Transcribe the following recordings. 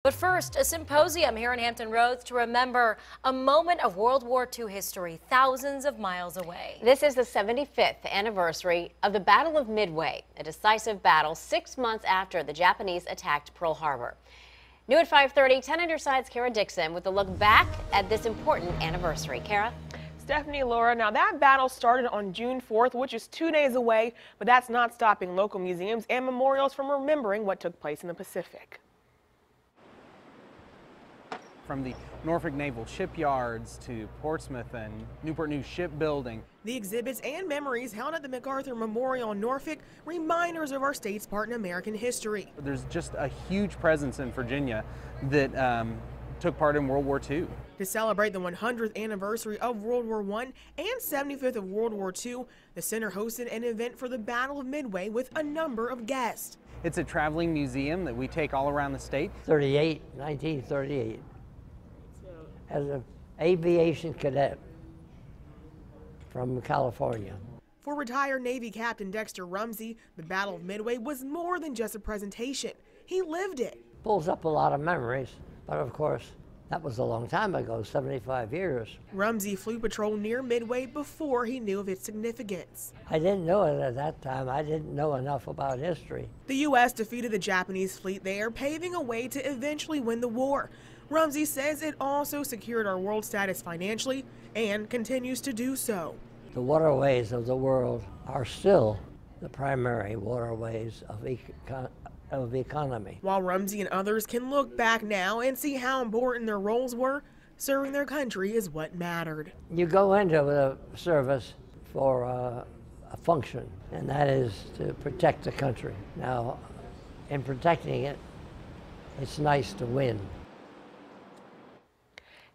But first, a symposium here in Hampton Roads to remember a moment of World War II history thousands of miles away. This is the 75th anniversary of the Battle of Midway, a decisive battle 6 months after the Japanese attacked Pearl Harbor. New at 5:30, 10 on your side's Kara Dixon with a look back at this important anniversary. Kara? Stephanie, Laura, now that battle started on June 4th, which is 2 days away, but that's not stopping local museums and memorials from remembering what took place in the Pacific. From the Norfolk Naval shipyards to Portsmouth and Newport News shipbuilding. The exhibits and memories held at the MacArthur Memorial in Norfolk, reminders of our state's part in American history. There's just a huge presence in Virginia that took part in World War II. To celebrate the 100th anniversary of World War I and 75th of World War II, the center hosted an event for the Battle of Midway with a number of guests. It's a traveling museum that we take all around the state. 1938. As an aviation cadet from California. For retired Navy Captain Dexter Rumsey, the Battle of Midway was more than just a presentation. He lived it. Pulls up a lot of memories, but of course, that was a long time ago, 75 years. Rumsey flew patrol near Midway before he knew of its significance. I didn't know it at that time. I didn't know enough about history. The U.S. defeated the Japanese fleet there, paving a way to eventually win the war. Rumsey says it also secured our world status financially and continues to do so. The waterways of the world are still the primary waterways of economy. While Rumsey and others can look back now and see how important their roles were, serving their country is what mattered. You go into the service for a function, and that is to protect the country. Now, in protecting it, it's nice to win.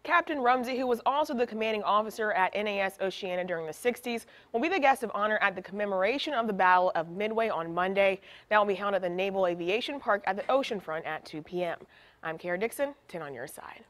Captain Rumsey, who was also the commanding officer at NAS Oceana during the 60s, will be the guest of honor at the commemoration of the Battle of Midway on Monday. That will be held at the Naval Aviation Park at the oceanfront at 2 p.m. I'm Kara Dixon, 10 on your side.